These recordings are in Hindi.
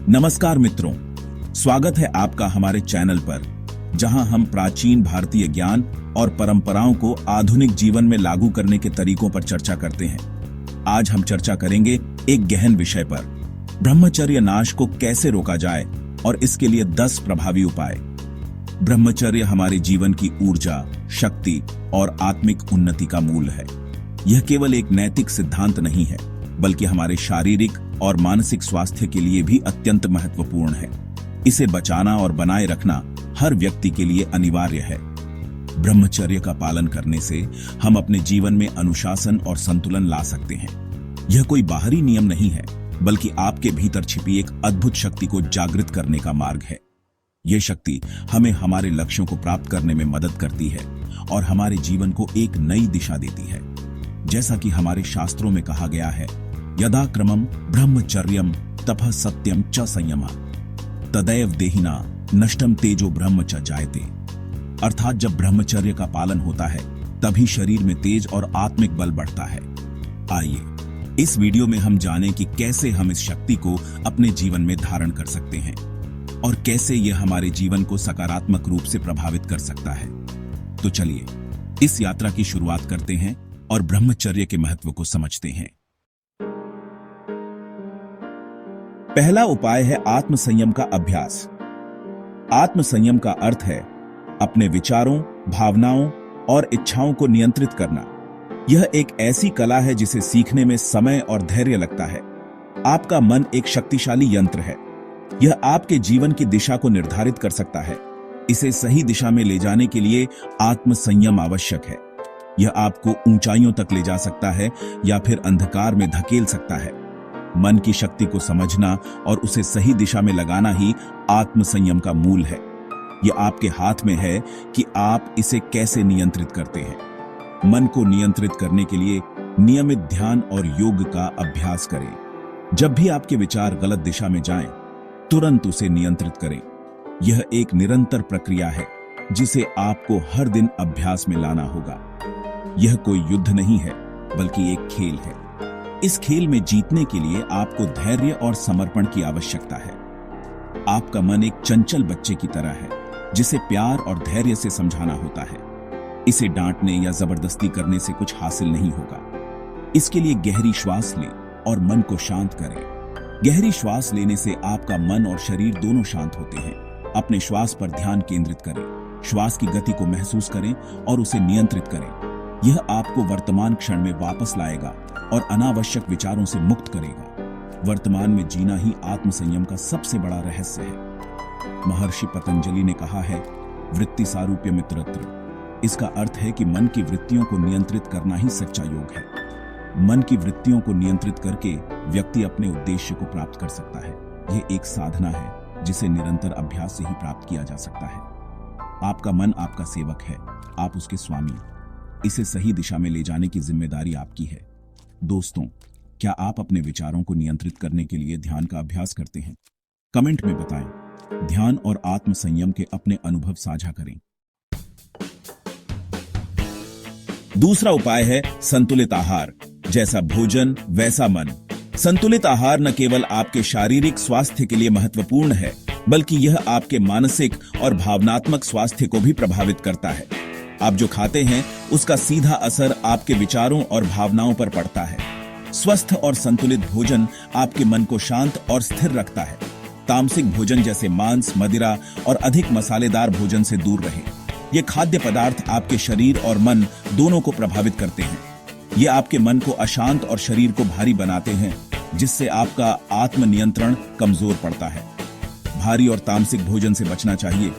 नमस्कार मित्रों, स्वागत है आपका हमारे चैनल पर, जहां हम प्राचीन भारतीय ज्ञान और परंपराओं को आधुनिक जीवन में लागू करने के तरीकों पर चर्चा करते हैं। आज हम चर्चा करेंगे एक गहन विषय पर, ब्रह्मचर्य नाश को कैसे रोका जाए और इसके लिए 10 प्रभावी उपाय। ब्रह्मचर्य हमारे जीवन की ऊर्जा, शक्ति और आत्मिक उन्नति का मूल है। यह केवल एक नैतिक सिद्धांत नहीं है, बल्कि हमारे शारीरिक और मानसिक स्वास्थ्य के लिए भी अत्यंत महत्वपूर्ण है। इसे बचाना और बनाए रखना हर व्यक्ति के लिए अनिवार्य है। ब्रह्मचर्य का पालन करने से हम अपने जीवन में अनुशासन और संतुलन ला सकते हैं। यह कोई बाहरी नियम नहीं है, बल्कि आपके भीतर छिपी एक अद्भुत शक्ति को जागृत करने का मार्ग है। यह शक्ति हमें हमारे लक्ष्यों को प्राप्त करने में मदद करती है और हमारे जीवन को एक नई दिशा देती है। जैसा कि हमारे शास्त्रों में कहा गया है, यदा क्रमम ब्रह्मचर्यम तपः सत्यम च संयमा तदैव देहिना नष्टम तेजो ब्रह्म च जायते। अर्थात जब ब्रह्मचर्य का पालन होता है, तभी शरीर में तेज और आत्मिक बल बढ़ता है। आइए इस वीडियो में हम जानें कि कैसे हम इस शक्ति को अपने जीवन में धारण कर सकते हैं और कैसे यह हमारे जीवन को सकारात्मक रूप से प्रभावित कर सकता है। तो चलिए इस यात्रा की शुरुआत करते हैं और ब्रह्मचर्य के महत्व को समझते हैं। पहला उपाय है आत्म संयम का अभ्यास। आत्म संयम का अर्थ है अपने विचारों, भावनाओं और इच्छाओं को नियंत्रित करना। यह एक ऐसी कला है जिसे सीखने में समय और धैर्य लगता है। आपका मन एक शक्तिशाली यंत्र है। यह आपके जीवन की दिशा को निर्धारित कर सकता है। इसे सही दिशा में ले जाने के लिए आत्म संयम आवश्यक है। यह आपको ऊंचाइयों तक ले जा सकता है या फिर अंधकार में धकेल सकता है। मन की शक्ति को समझना और उसे सही दिशा में लगाना ही आत्म संयम का मूल है। यह आपके हाथ में है कि आप इसे कैसे नियंत्रित करते हैं। मन को नियंत्रित करने के लिए नियमित ध्यान और योग का अभ्यास करें। जब भी आपके विचार गलत दिशा में जाएं, तुरंत उसे नियंत्रित करें। यह एक निरंतर प्रक्रिया है जिसे आपको हर दिन अभ्यास में लाना होगा। यह कोई युद्ध नहीं है, बल्कि एक खेल है। इस खेल में जीतने के लिए आपको धैर्य और समर्पण की आवश्यकता है। आपका मन एक चंचल बच्चे की तरह है, जिसे प्यार और धैर्य से समझाना होता है। इसे डांटने या जबरदस्ती करने से कुछ हासिल नहीं होगा। इसके लिए गहरी श्वास लें और मन को शांत करें। गहरी श्वास लेने से आपका मन और शरीर दोनों शांत होते हैं। अपने श्वास पर ध्यान केंद्रित करें। श्वास की गति को महसूस करें और उसे नियंत्रित करें। यह आपको वर्तमान क्षण में वापस लाएगा और अनावश्यक विचारों से मुक्त करेगा। वर्तमान में जीना ही आत्म संयम का सबसे बड़ा रहस्य है। महर्षि पतंजलि ने कहा है, वृत्ति सारूप्य मित्रत्र। इसका अर्थ है कि मन की वृत्तियों को नियंत्रित करना ही सच्चा योग है। मन की वृत्तियों को नियंत्रित करके व्यक्ति अपने उद्देश्य को प्राप्त कर सकता है। यह एक साधना है जिसे निरंतर अभ्यास से ही प्राप्त किया जा सकता है। आपका मन आपका सेवक है, आप उसके स्वामी। इसे सही दिशा में ले जाने की जिम्मेदारी आपकी है। दोस्तों, क्या आप अपने विचारों को नियंत्रित करने के लिए ध्यान का अभ्यास करते हैं? कमेंट में बताएं। ध्यान और आत्म संयम के अपने अनुभव साझा करें। दूसरा उपाय है संतुलित आहार। जैसा भोजन वैसा मन। संतुलित आहार न केवल आपके शारीरिक स्वास्थ्य के लिए महत्वपूर्ण है, बल्कि यह आपके मानसिक और भावनात्मक स्वास्थ्य को भी प्रभावित करता है। आप जो खाते हैं उसका सीधा असर आपके विचारों और भावनाओं पर पड़ता है। स्वस्थ और संतुलित भोजन आपके मन को शांत और स्थिर रखता है। तामसिक भोजन जैसे मांस, मदिरा और अधिक मसालेदार भोजन से दूर रहें। ये खाद्य पदार्थ आपके शरीर और मन दोनों को प्रभावित करते हैं। ये आपके मन को अशांत और शरीर को भारी बनाते हैं, जिससे आपका आत्मनियंत्रण कमजोर पड़ता है। भारी और तामसिक भोजन से बचना चाहिए।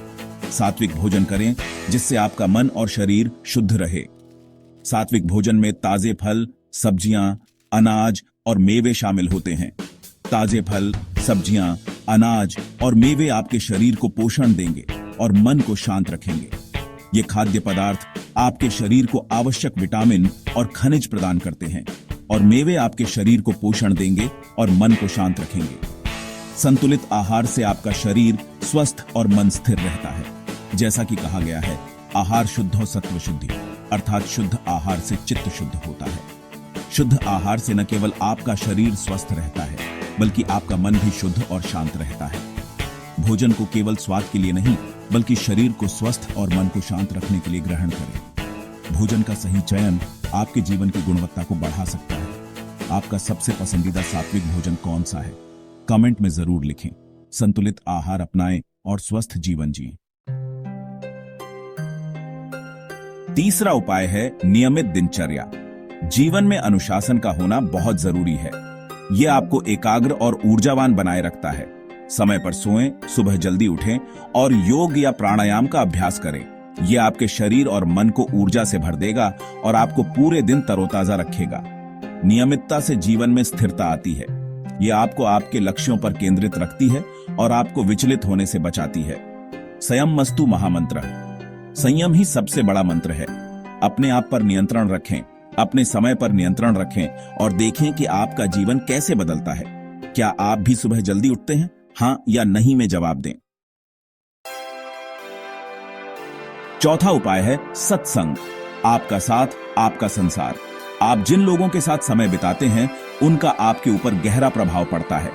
सात्विक भोजन करें, जिससे आपका मन और शरीर शुद्ध रहे। सात्विक भोजन में ताजे फल, सब्जियां, अनाज और मेवे शामिल होते हैं। ताजे फल, सब्जियां, अनाज और मेवे आपके शरीर को पोषण देंगे और मन को शांत रखेंगे। ये खाद्य पदार्थ आपके शरीर को आवश्यक विटामिन और खनिज प्रदान करते हैं और मेवे आपके शरीर को पोषण देंगे और मन को शांत रखेंगे। संतुलित आहार से आपका शरीर स्वस्थ और मन स्थिर रहता है। जैसा कि कहा गया है, आहार शुद्धो सत्व शुद्धि, अर्थात शुद्ध आहार से चित्त शुद्ध होता है। शुद्ध आहार से न केवल आपका शरीर स्वस्थ रहता है, बल्कि आपका मन भी शुद्ध और शांत रहता है। भोजन को केवल स्वाद के लिए नहीं, बल्कि शरीर को स्वस्थ और मन को शांत रखने के लिए ग्रहण करें। भोजन का सही चयन आपके जीवन की गुणवत्ता को बढ़ा सकता है। आपका सबसे पसंदीदा सात्विक भोजन कौन सा है? कमेंट में जरूर लिखें। संतुलित आहार अपनाएं और स्वस्थ जीवन जिएं। तीसरा उपाय है नियमित दिनचर्या। जीवन में अनुशासन का होना बहुत जरूरी है। यह आपको एकाग्र और ऊर्जावान बनाए रखता है। समय पर सोएं, सुबह जल्दी उठें और योग या प्राणायाम का अभ्यास करें। यह आपके शरीर और मन को ऊर्जा से भर देगा और आपको पूरे दिन तरोताजा रखेगा। नियमितता से जीवन में स्थिरता आती है। यह आपको आपके लक्ष्यों पर केंद्रित रखती है और आपको विचलित होने से बचाती है। संयमस्तु महामंत्र। संयम ही सबसे बड़ा मंत्र है। अपने आप पर नियंत्रण रखें, अपने समय पर नियंत्रण रखें और देखें कि आपका जीवन कैसे बदलता है। क्या आप भी सुबह जल्दी उठते हैं? हां या नहीं में जवाब दें। चौथा उपाय है सत्संग। आपका साथ, आपका संसार। आप जिन लोगों के साथ समय बिताते हैं, उनका आपके ऊपर गहरा प्रभाव पड़ता है।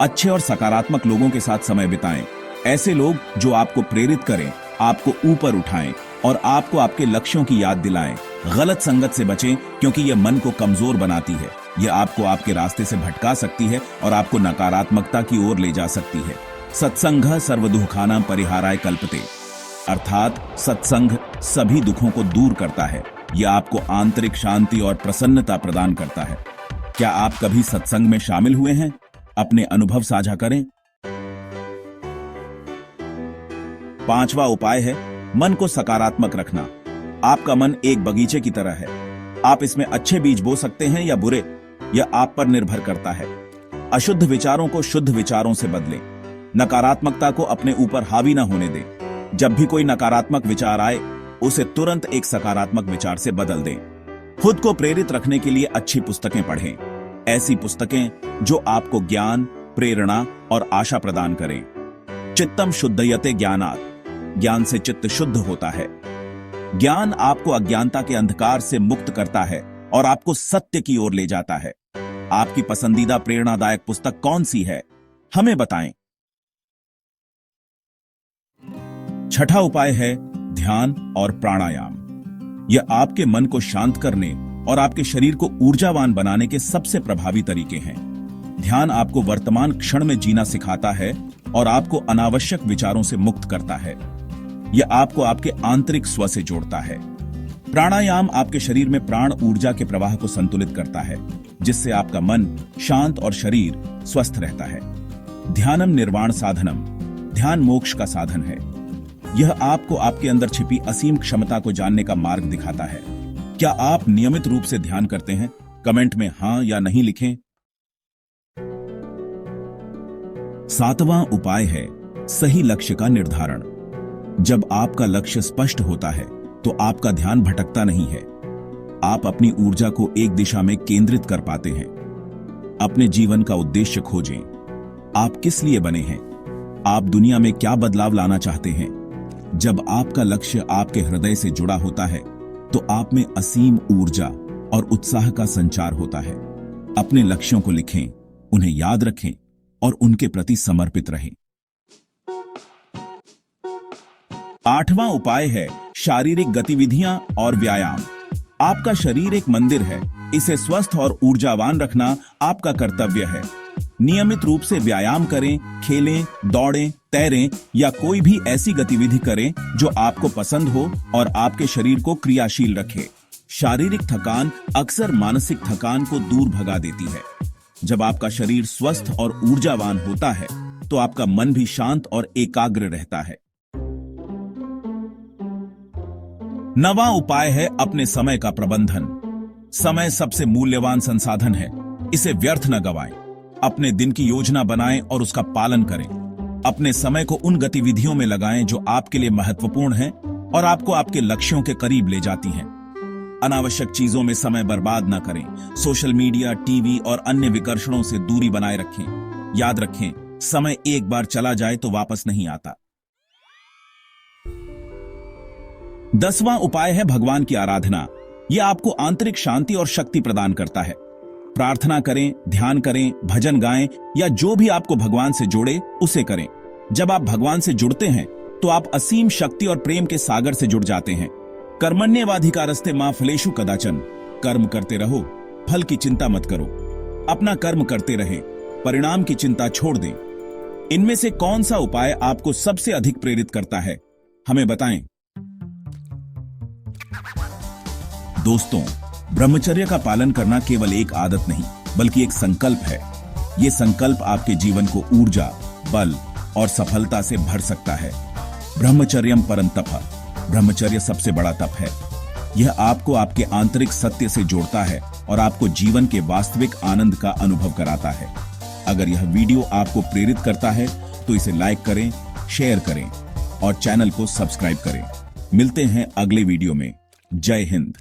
अच्छे और सकारात्मक लोगों के साथ समय बिताएं। ऐसे लोग जो आपको प्रेरित करें, आपको ऊपर उठाएं और आपको आपके लक्ष्यों की याद दिलाएं। गलत संगत से बचें, क्योंकि यह मन को कमजोर बनाती है। यह आपको आपके रास्ते से भटका सकती है और आपको नकारात्मकता की ओर ले जा सकती है। सत्संग सर्वदुःखानां परिहाराय कल्पते, अर्थात सत्संग सभी दुखों को दूर करता है। यह आपको आंतरिक शांति और प्रसन्नता प्रदान करता है। क्या आप कभी सत्संग में शामिल हुए हैं? अपने अनुभव साझा करें। पांचवा उपाय है मन को सकारात्मक रखना। आपका मन एक बगीचे की तरह है। आप इसमें अच्छे बीज बो सकते हैं या बुरे, यह आप पर निर्भर करता है। अशुद्ध विचारों को शुद्ध विचारों से बदलें। नकारात्मकता को अपने ऊपर हावी न होने दें। जब भी कोई नकारात्मक विचार आए, उसे तुरंत एक सकारात्मक विचार से बदल दें। खुद को प्रेरित रखने के लिए अच्छी पुस्तकें पढ़ें। ऐसी पुस्तकें जो आपको ज्ञान, प्रेरणा और आशा प्रदान करें। चित्तम शुद्धयते ज्ञानात्। ज्ञान से चित्त शुद्ध होता है। ज्ञान आपको अज्ञानता के अंधकार से मुक्त करता है और आपको सत्य की ओर ले जाता है। आपकी पसंदीदा प्रेरणादायक पुस्तक कौन सी है? हमें बताएं। छठा उपाय है ध्यान और प्राणायाम। यह आपके मन को शांत करने और आपके शरीर को ऊर्जावान बनाने के सबसे प्रभावी तरीके हैं। ध्यान आपको वर्तमान क्षण में जीना सिखाता है और आपको अनावश्यक विचारों से मुक्त करता है। यह आपको आपके आंतरिक स्व से जोड़ता है। प्राणायाम आपके शरीर में प्राण ऊर्जा के प्रवाह को संतुलित करता है, जिससे आपका मन शांत और शरीर स्वस्थ रहता है। ध्यानम निर्वाण साधनम। ध्यान मोक्ष का साधन है। यह आपको आपके अंदर छिपी असीम क्षमता को जानने का मार्ग दिखाता है। क्या आप नियमित रूप से ध्यान करते हैं? कमेंट में हां या नहीं लिखें। सातवां उपाय है सही लक्ष्य का निर्धारण। जब आपका लक्ष्य स्पष्ट होता है, तो आपका ध्यान भटकता नहीं है। आप अपनी ऊर्जा को एक दिशा में केंद्रित कर पाते हैं। अपने जीवन का उद्देश्य खोजें। आप किस लिए बने हैं? आप दुनिया में क्या बदलाव लाना चाहते हैं? जब आपका लक्ष्य आपके हृदय से जुड़ा होता है, तो आप में असीम ऊर्जा और उत्साह का संचार होता है। अपने लक्ष्यों को लिखें, उन्हें याद रखें और उनके प्रति समर्पित रहें। आठवां उपाय है शारीरिक गतिविधियां और व्यायाम। आपका शरीर एक मंदिर है। इसे स्वस्थ और ऊर्जावान रखना आपका कर्तव्य है। नियमित रूप से व्यायाम करें, खेलें, दौड़ें, तैरें या कोई भी ऐसी गतिविधि करें जो आपको पसंद हो और आपके शरीर को क्रियाशील रखे। शारीरिक थकान अक्सर मानसिक थकान को दूर भगा देती है। जब आपका शरीर स्वस्थ और ऊर्जावान होता है, तो आपका मन भी शांत और एकाग्र रहता है। नवां उपाय है अपने समय का प्रबंधन। समय सबसे मूल्यवान संसाधन है। इसे व्यर्थ न गवाएं। अपने दिन की योजना बनाएं और उसका पालन करें। अपने समय को उन गतिविधियों में लगाएं जो आपके लिए महत्वपूर्ण हैं और आपको आपके लक्ष्यों के करीब ले जाती हैं। अनावश्यक चीजों में समय बर्बाद न करें। सोशल मीडिया, टीवी और अन्य विकर्षणों से दूरी बनाए रखें। याद रखें, समय एक बार चला जाए तो वापस नहीं आता। 10वां उपाय है भगवान की आराधना। यह आपको आंतरिक शांति और शक्ति प्रदान करता है। प्रार्थना करें, ध्यान करें, भजन गाएं या जो भी आपको भगवान से जोड़े उसे करें। जब आप भगवान से जुड़ते हैं तो आप असीम शक्ति और प्रेम के सागर से जुड़ जाते हैं। कर्मण्येवाधिकारस्ते मा फलेषु कदाचन। कर्म करते रहो, फल की चिंता मत करो। अपना कर्म करते रहें, परिणाम की चिंता छोड़ दें। इनमें से कौन सा उपाय आपको सबसे अधिक प्रेरित करता है, हमें बताएं। दोस्तों, ब्रह्मचर्य का पालन करना केवल एक आदत नहीं बल्कि एक संकल्प है। यह संकल्प आपके जीवन को ऊर्जा, बल और सफलता से भर सकता है। ब्रह्मचर्यम परम तपः। ब्रह्मचर्य सबसे बड़ा तप है। यह आपको आपके आंतरिक सत्य से जोड़ता है और आपको जीवन के वास्तविक आनंद का अनुभव कराता है। अगर यह वीडियो आपको प्रेरित करता है तो इसे लाइक करें, शेयर करें और चैनल को सब्सक्राइब करें। मिलते हैं अगले वीडियो में। जय हिंद।